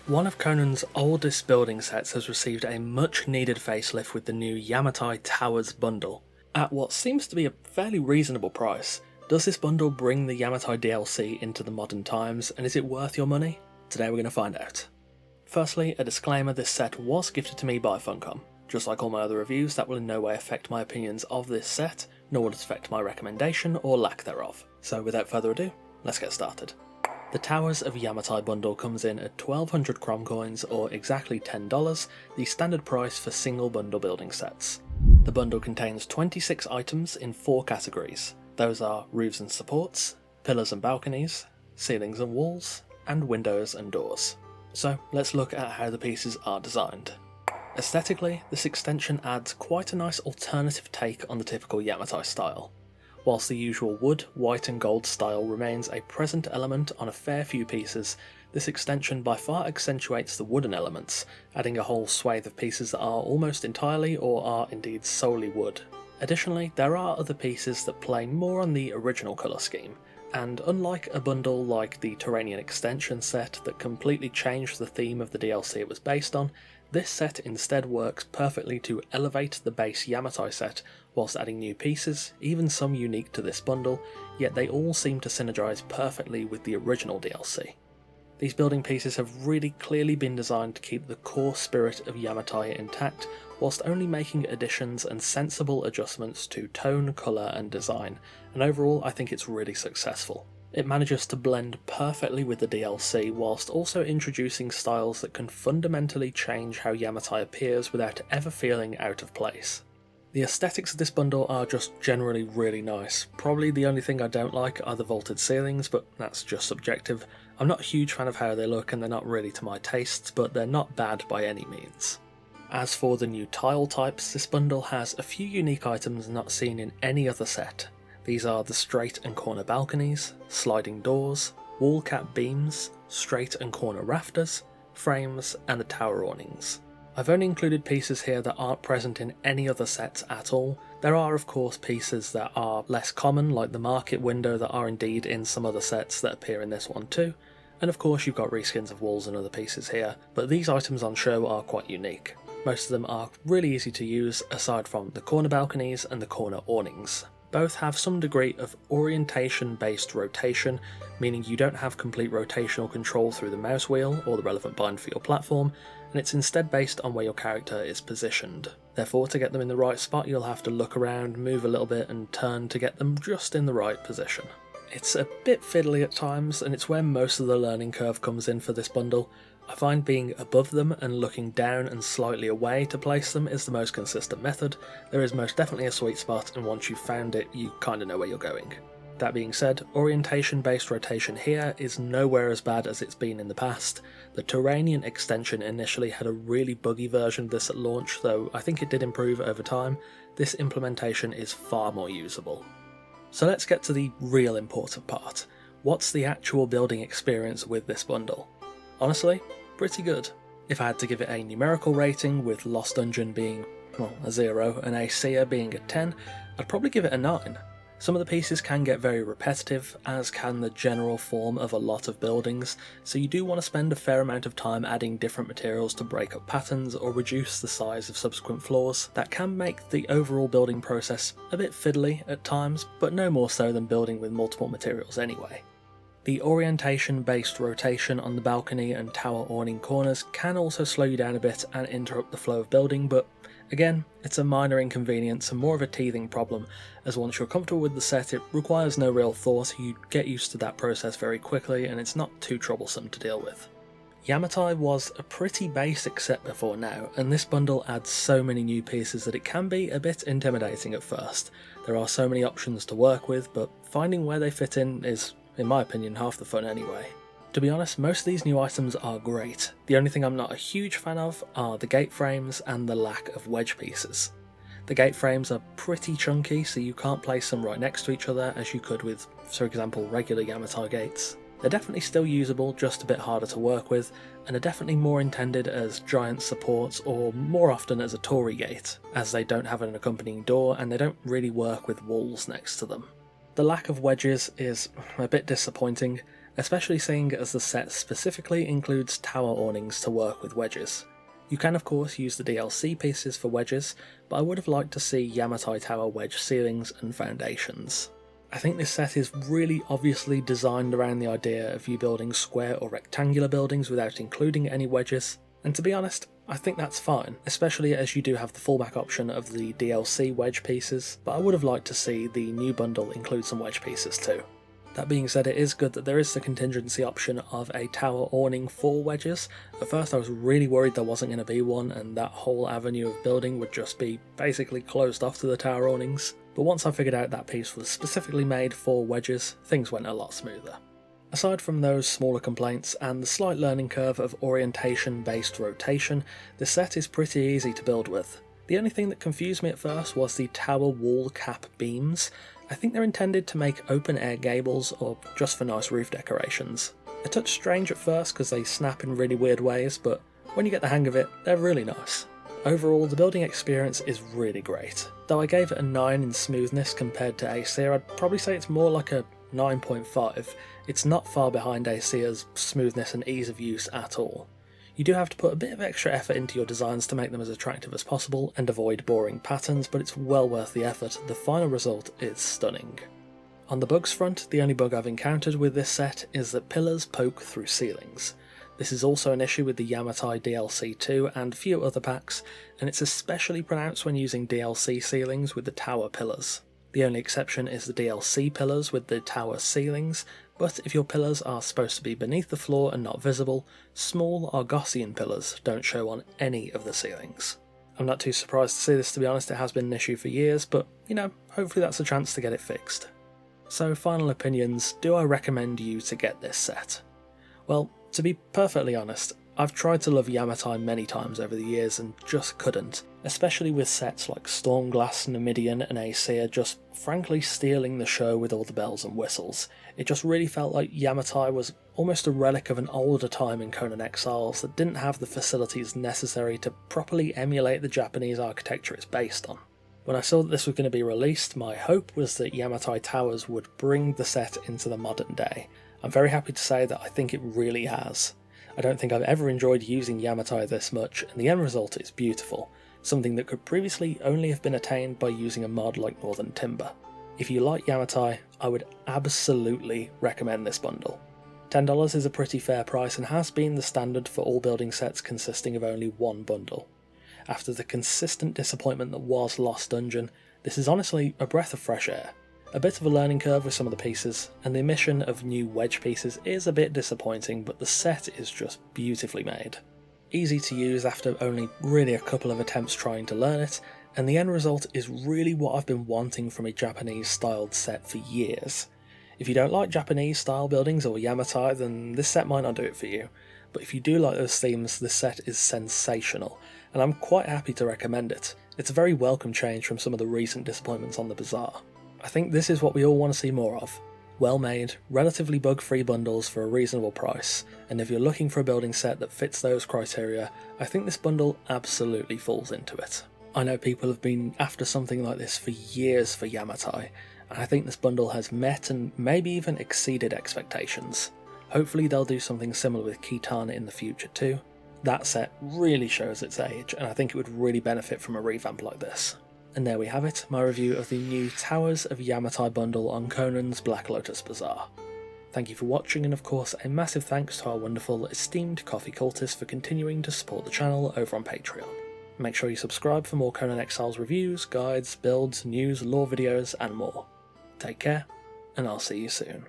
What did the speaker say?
One of Conan's oldest building sets has received a much needed facelift with the new Yamatai Towers bundle. At what seems to be a fairly reasonable price, does this bundle bring the Yamatai DLC into the modern times, and is it worth your money? Today we're going to find out. Firstly, a disclaimer: this set was gifted to me by Funcom. Just like all my other reviews, that will in no way affect my opinions of this set, nor will it affect my recommendation or lack thereof. So without further ado, let's get started. The Towers of Yamatai bundle comes in at 1200 Crom coins, or exactly $10, the standard price for single bundle building sets. The bundle contains 26 items in 4 categories. Those are roofs and supports, pillars and balconies, ceilings and walls, and windows and doors. So let's look at how the pieces are designed. Aesthetically, this extension adds quite a nice alternative take on the typical Yamatai style. Whilst the usual wood, white and gold style remains a present element on a fair few pieces, this extension by far accentuates the wooden elements, adding a whole swathe of pieces that are almost entirely or are indeed solely wood. Additionally, there are other pieces that play more on the original colour scheme, and unlike a bundle like the Terranian extension set that completely changed the theme of the DLC it was based on, this set instead works perfectly to elevate the base Yamatai set whilst adding new pieces, even some unique to this bundle, yet they all seem to synergise perfectly with the original DLC. These building pieces have really clearly been designed to keep the core spirit of Yamatai intact, whilst only making additions and sensible adjustments to tone, colour and design, and overall I think it's really successful. It manages to blend perfectly with the DLC whilst also introducing styles that can fundamentally change how Yamatai appears without ever feeling out of place. The aesthetics of this bundle are just generally really nice. Probably the only thing I don't like are the vaulted ceilings, but that's just subjective. I'm not a huge fan of how they look and they're not really to my tastes, but they're not bad by any means. As for the new tile types, this bundle has a few unique items not seen in any other set. These are the straight and corner balconies, sliding doors, wall cap beams, straight and corner rafters, frames, and the tower awnings. I've only included pieces here that aren't present in any other sets at all. There are of course pieces that are less common, like the market window, that are indeed in some other sets that appear in this one too, and of course you've got reskins of walls and other pieces here, but these items on show are quite unique. Most of them are really easy to use, aside from the corner balconies and the corner awnings. Both have some degree of orientation-based rotation, meaning you don't have complete rotational control through the mouse wheel or the relevant bind for your platform, and it's instead based on where your character is positioned. Therefore, to get them in the right spot, you'll have to look around, move a little bit, and turn to get them just in the right position. It's a bit fiddly at times, and it's where most of the learning curve comes in for this bundle. I find being above them and looking down and slightly away to place them is the most consistent method. There is most definitely a sweet spot, and once you've found it, you kinda know where you're going. That being said, orientation-based rotation here is nowhere as bad as it's been in the past. The Terranian extension initially had a really buggy version of this at launch, though I think it did improve over time. This implementation is far more usable. So let's get to the real important part. What's the actual building experience with this bundle? Honestly, pretty good. If I had to give it a numerical rating, with Lost Dungeon being, well, a 0 and Aesir being a 10, I'd probably give it a 9. Some of the pieces can get very repetitive, as can the general form of a lot of buildings, so you do want to spend a fair amount of time adding different materials to break up patterns or reduce the size of subsequent floors. That can make the overall building process a bit fiddly at times, but no more so than building with multiple materials anyway. The orientation-based rotation on the balcony and tower awning corners can also slow you down a bit and interrupt the flow of building, but again, it's a minor inconvenience and more of a teething problem, as once you're comfortable with the set, it requires no real thought. You get used to that process very quickly and it's not too troublesome to deal with. Yamatai was a pretty basic set before now, and this bundle adds so many new pieces that it can be a bit intimidating at first. There are so many options to work with, but finding where they fit in is, in my opinion, half the fun anyway. To be honest, most of these new items are great. The only thing I'm not a huge fan of are the gate frames and the lack of wedge pieces. The gate frames are pretty chunky, so you can't place them right next to each other as you could with, for example, regular Yamatai gates. They're definitely still usable, just a bit harder to work with, and are definitely more intended as giant supports or more often as a Torii gate, as they don't have an accompanying door and they don't really work with walls next to them. The lack of wedges is a bit disappointing, especially seeing as the set specifically includes tower awnings to work with wedges. You can of course use the DLC pieces for wedges, but I would have liked to see Yamatai Tower wedge ceilings and foundations. I think this set is really obviously designed around the idea of you building square or rectangular buildings without including any wedges, and to be honest, I think that's fine, especially as you do have the fallback option of the DLC wedge pieces, but I would have liked to see the new bundle include some wedge pieces too. That being said, it is good that there is the contingency option of a tower awning for wedges. At first I was really worried there wasn't going to be one and that whole avenue of building would just be basically closed off to the tower awnings, but once I figured out that piece was specifically made for wedges, things went a lot smoother. Aside from those smaller complaints and the slight learning curve of orientation-based rotation, the set is pretty easy to build with. The only thing that confused me at first was the tower wall cap beams. I think they're intended to make open air gables or just for nice roof decorations. A touch strange at first because they snap in really weird ways, but when you get the hang of it, they're really nice. Overall, the building experience is really great. Though I gave it a 9 in smoothness compared to Aesir, I'd probably say it's more like a 9.5. It's not far behind Aesir's smoothness and ease of use at all. You do have to put a bit of extra effort into your designs to make them as attractive as possible and avoid boring patterns, but it's well worth the effort. The final result is stunning. On the bugs front, the only bug I've encountered with this set is that pillars poke through ceilings. This is also an issue with the Yamatai DLC 2 and a few other packs, and it's especially pronounced when using DLC ceilings with the tower pillars. The only exception is the DLC pillars with the tower ceilings, but if your pillars are supposed to be beneath the floor and not visible, small Argosian pillars don't show on any of the ceilings. I'm not too surprised to see this, to be honest. It has been an issue for years, but you know, hopefully that's a chance to get it fixed. So final opinions, do I recommend you to get this set? Well, to be perfectly honest, I've tried to love Yamatai many times over the years and just couldn't, especially with sets like Stormglass, Numidian and Aesir just frankly stealing the show with all the bells and whistles. It just really felt like Yamatai was almost a relic of an older time in Conan Exiles that didn't have the facilities necessary to properly emulate the Japanese architecture it's based on. When I saw that this was going to be released, my hope was that Yamatai Towers would bring the set into the modern day. I'm very happy to say that I think it really has. I don't think I've ever enjoyed using Yamatai this much, and the end result is beautiful, something that could previously only have been attained by using a mod like Northern Timber. If you like Yamatai, I would absolutely recommend this bundle. $10 is a pretty fair price and has been the standard for all building sets consisting of only one bundle. After the consistent disappointment that was Lost Dungeon, this is honestly a breath of fresh air. A bit of a learning curve with some of the pieces, and the omission of new wedge pieces is a bit disappointing, but the set is just beautifully made. Easy to use after only really a couple of attempts trying to learn it, and the end result is really what I've been wanting from a Japanese styled set for years. If you don't like Japanese style buildings or Yamatai, then this set might not do it for you, but if you do like those themes, this set is sensational, and I'm quite happy to recommend it. It's a very welcome change from some of the recent disappointments on the Bazaar. I think this is what we all want to see more of. Well-made, relatively bug-free bundles for a reasonable price, and if you're looking for a building set that fits those criteria, I think this bundle absolutely falls into it. I know people have been after something like this for years for Yamatai, and I think this bundle has met and maybe even exceeded expectations. Hopefully they'll do something similar with Kitana in the future too. That set really shows its age, and I think it would really benefit from a revamp like this. And there we have it, my review of the new Towers of Yamatai bundle on Conan's Black Lotus Bazaar. Thank you for watching, and of course a massive thanks to our wonderful esteemed coffee cultists for continuing to support the channel over on Patreon. Make sure you subscribe for more Conan Exiles reviews, guides, builds, news, lore videos and more. Take care, and I'll see you soon.